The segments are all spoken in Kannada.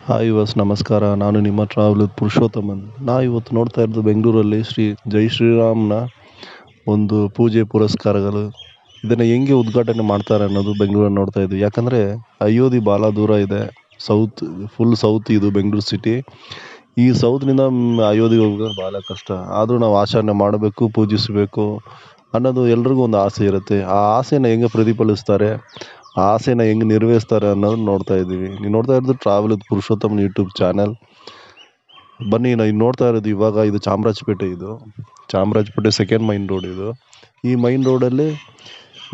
ಹಾಯ್ ನಮಸ್ಕಾರ. ನಾನು ನಿಮ್ಮ ಟ್ರಾವೆಲ್ ಪುರುಷೋತ್ತಮನ್. ಇವತ್ತು ನೋಡ್ತಾ ಇರೋದು ಬೆಂಗಳೂರಲ್ಲಿ ಜೈ ಶ್ರೀರಾಮ್ನ ಒಂದು ಪೂಜೆ ಪುರಸ್ಕಾರಗಳು. ಇದನ್ನು ಹೆಂಗೆ ಉದ್ಘಾಟನೆ ಮಾಡ್ತಾರೆ ಅನ್ನೋದು ಬೆಂಗಳೂರಲ್ಲಿ ನೋಡ್ತಾ ಇದ್ವಿ. ಯಾಕಂದರೆ ಅಯೋಧ್ಯೆ ಭಾಳ ದೂರ ಇದೆ. ಸೌತ್ ಫುಲ್ ಸೌತ್ ಇದು ಬೆಂಗಳೂರು ಸಿಟಿ. ಈ ಸೌತ್ನಿಂದ ಅಯೋಧ್ಯೆಗೆ ಹೋಗೋದು ಭಾಳ ಕಷ್ಟ. ಆದರೂ ನಾವು ಆಚರಣೆ ಮಾಡಬೇಕು, ಪೂಜಿಸಬೇಕು ಅನ್ನೋದು ಎಲ್ರಿಗೂ ಒಂದು ಆಸೆ ಇರುತ್ತೆ. ಆ ಆಸೆನ ಹೆಂಗೆ ಪ್ರತಿಫಲಿಸ್ತಾರೆ, ಆ ಆಸೆನ ಹೆಂಗೆ ನೆರವೇರಿಸ್ತಾರೆ ಅನ್ನೋದನ್ನ ನೋಡ್ತಾ ಇದ್ದೀವಿ. ನೀವು ನೋಡ್ತಾ ಇರೋದು travel with Purushothaman YouTube channel. ಬನ್ನಿ, ನಾವು ನೋಡ್ತಾ ಇರೋದು ಇವಾಗ ಇದು ಚಾಮರಾಜಪೇಟೆ ಸೆಕೆಂಡ್ ಮೈನ್ ರೋಡ್ ಇದು. ಈ ಮೈನ್ ರೋಡಲ್ಲಿ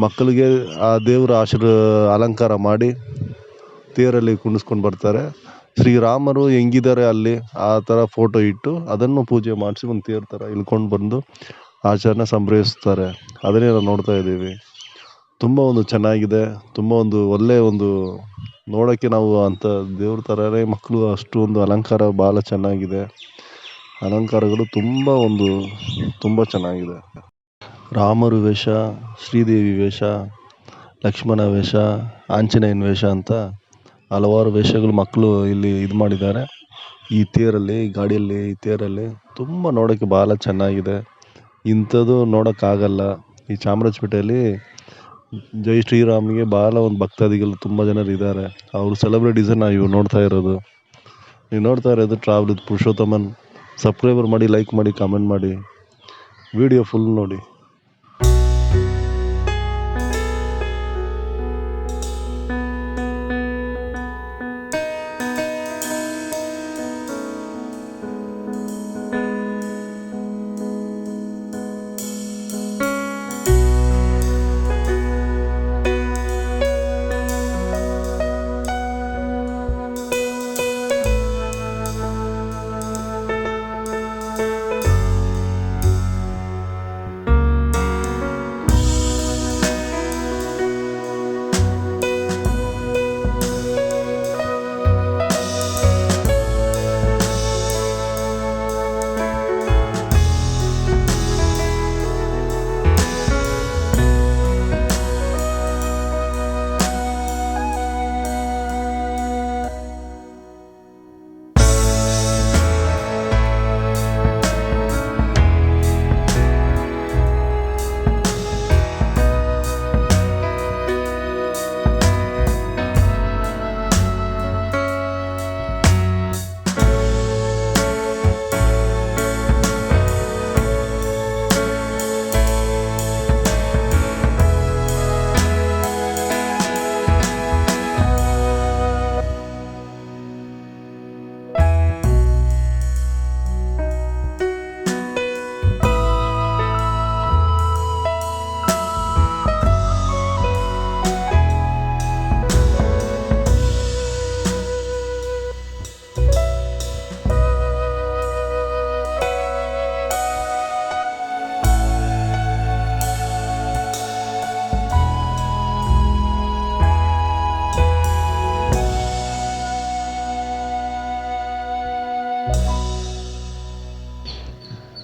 ಮಕ್ಕಳಿಗೆ ಆ ದೇವರ ಅಲಂಕಾರ ಮಾಡಿ ತೇರಲ್ಲಿ ಕುಣಿಸ್ಕೊಂಡು ಬರ್ತಾರೆ. ಶ್ರೀರಾಮರು ಹೆಂಗಿದ್ದಾರೆ ಅಲ್ಲಿ ಆ ಥರ ಫೋಟೋ ಇಟ್ಟು ಅದನ್ನು ಪೂಜೆ ಮಾಡಿಸಿ ಒಂದು ತೇರು ಥರ ಇಳ್ಕೊಂಡು ಬಂದು ಆಚರಣೆ ಸಂಭ್ರಮಿಸ್ತಾರೆ. ಅದನ್ನೇ ನಾವು ನೋಡ್ತಾ ಇದ್ದೀವಿ. ತುಂಬ ಒಂದು ಚೆನ್ನಾಗಿದೆ. ತುಂಬ ಒಂದು ಒಳ್ಳೆಯ ಒಂದು ನೋಡೋಕ್ಕೆ ನಾವು ಅಂಥ ದೇವ್ರ ಥರನೇ ಮಕ್ಕಳು ಅಷ್ಟು ಒಂದು ಅಲಂಕಾರ ಭಾಳ ಚೆನ್ನಾಗಿದೆ. ಅಲಂಕಾರಗಳು ತುಂಬ ಚೆನ್ನಾಗಿದೆ. ರಾಮರು ವೇಷ, ಶ್ರೀದೇವಿ ವೇಷ, ಲಕ್ಷ್ಮಣ ವೇಷ, ಆಂಜನೇಯನ ವೇಷ ಅಂತ ಹಲವಾರು ವೇಷಗಳು ಮಕ್ಕಳು ಇಲ್ಲಿ ಇದು ಮಾಡಿದ್ದಾರೆ. ಈ ಗಾಡಿಯಲ್ಲಿ ಈ ತೇರಲ್ಲಿ ತುಂಬ ನೋಡೋಕ್ಕೆ ಭಾಳ ಚೆನ್ನಾಗಿದೆ. ಇಂಥದ್ದು ನೋಡೋಕ್ಕಾಗಲ್ಲ. ಈ ಚಾಮರಾಜಪೇಟೆಯಲ್ಲಿ ಜೈ ಶ್ರೀರಾಮ್ಗೆ ಭಾಳ ಒಂದು ಭಕ್ತಾದಿಗಳು ತುಂಬ ಜನರು ಇದ್ದಾರೆ. ಅವರು ಸೆಲೆಬ್ರಿಟೀಸನ್ನು ನಾವು ನೋಡ್ತಾ ಇರೋದು. ನೀವು ನೋಡ್ತಾ ಇರೋದು ಟ್ರಾವೆಲ್ ವಿತ್ ಪುರುಷೋತ್ತಮನ್. ಸಬ್ಸ್ಕ್ರೈಬರ್ ಮಾಡಿ, ಲೈಕ್ ಮಾಡಿ, ಕಾಮೆಂಟ್ ಮಾಡಿ, ವಿಡಿಯೋ ಫುಲ್ ನೋಡಿ.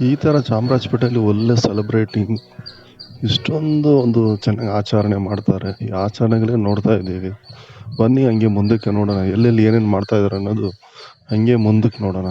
ಈ ಥರ ಚಾಮರಾಜಪೇಟೆಯಲ್ಲಿ ಒಳ್ಳೆ ಸೆಲೆಬ್ರೇಟಿಂಗ್ ಇಷ್ಟೊಂದು ಒಂದು ಚೆನ್ನಾಗಿ ಆಚರಣೆ ಮಾಡ್ತಾರೆ. ಈ ಆಚರಣೆಗಳೇ ನೋಡ್ತಾ ಇದ್ದೀವಿ. ಬನ್ನಿ ಹಂಗೆ ಮುಂದಕ್ಕೆ ನೋಡೋಣ, ಎಲ್ಲೆಲ್ಲಿ ಏನೇನು ಮಾಡ್ತಾ ಇದ್ದಾರೆ ಅನ್ನೋದು ಹಂಗೆ ಮುಂದಕ್ಕೆ ನೋಡೋಣ.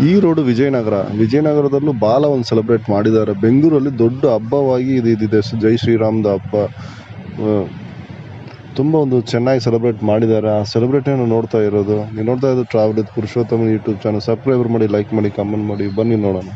ಈ ರೋಡು ವಿಜಯನಗರದಲ್ಲೂ ಬಾಲ ಒಂದು ಸೆಲೆಬ್ರೇಟ್ ಮಾಡಿದ್ದಾರೆ. ಬೆಂಗಳೂರಲ್ಲಿ ದೊಡ್ಡ ಹಬ್ಬವಾಗಿ ಇದಿದೆ ಜೈ ಶ್ರೀರಾಮ್ದ ಹಬ್ಬ. ತುಂಬ ಒಂದು ಚೆನ್ನಾಗಿ ಸೆಲೆಬ್ರೇಟ್ ಮಾಡಿದ್ದಾರೆ. ಆ ಸೆಲೆಬ್ರೇಟನ್ನು ನೋಡ್ತಾ ಇರೋದು. ನೀವು ನೋಡ್ತಾ ಇರೋದು travel with Purushothaman YouTube channel. Subscriber ಮಾಡಿ, ಲೈಕ್ ಮಾಡಿ, ಕಮೆಂಟ್ ಮಾಡಿ. ಬನ್ನಿ ನೋಡೋಣ.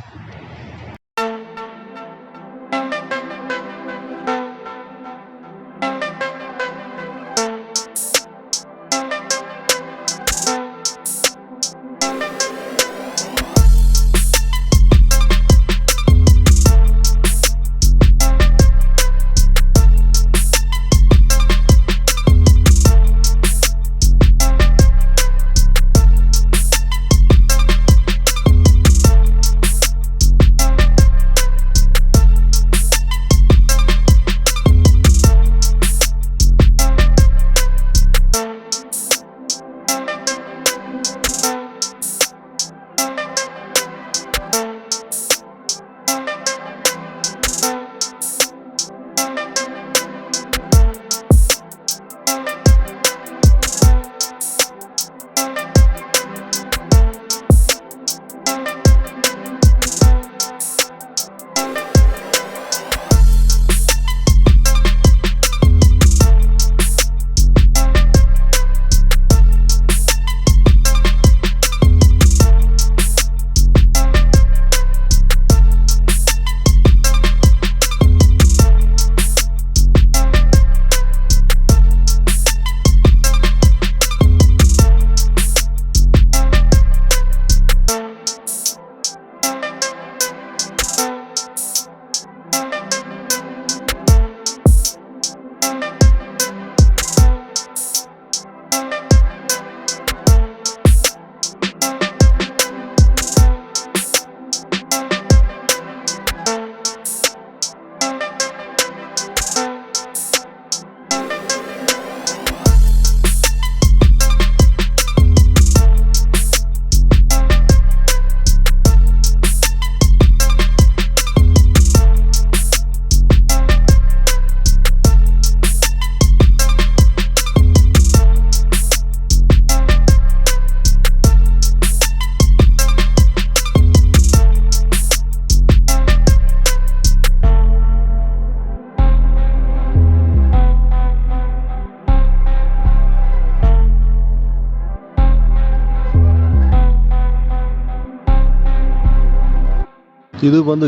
ಇದು ಬಂದು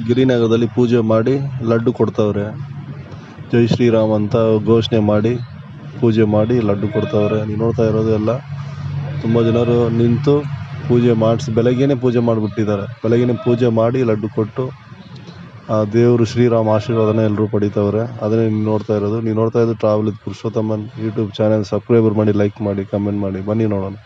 ಗಿರಿನಗರದಲ್ಲಿ ಪೂಜೆ ಮಾಡಿ ಲಡ್ಡು ಕೊಡ್ತಾವ್ರೆ. ಜೈ ಶ್ರೀರಾಮ್ ಅಂತ ಘೋಷಣೆ ಮಾಡಿ ಪೂಜೆ ಮಾಡಿ ಲಡ್ಡು ಕೊಡ್ತಾವ್ರೆ. ನೀವು ನೋಡ್ತಾ ಇರೋದು ಎಲ್ಲ ತುಂಬ ಜನರು ನಿಂತು ಪೂಜೆ ಮಾಡಿಸಿ ಬೆಳಗ್ಗೆನೇ ಪೂಜೆ ಮಾಡಿಬಿಟ್ಟಿದ್ದಾರೆ. ಬೆಳಗ್ಗೆನೇ ಪೂಜೆ ಮಾಡಿ ಲಡ್ಡು ಕೊಟ್ಟು ಆ ದೇವರು ಶ್ರೀರಾಮ್ ಆಶೀರ್ವಾದನ ಎಲ್ಲರೂ ಪಡಿತಾವ್ರೆ. ಅದನ್ನೇ ನೀವು ನೋಡ್ತಾ ಇರೋದು travel with Purushothaman YouTube channel. Subscriber ಮಾಡಿ, ಲೈಕ್ ಮಾಡಿ, ಕಮೆಂಟ್ ಮಾಡಿ. ಬನ್ನಿ ನೋಡೋಣ.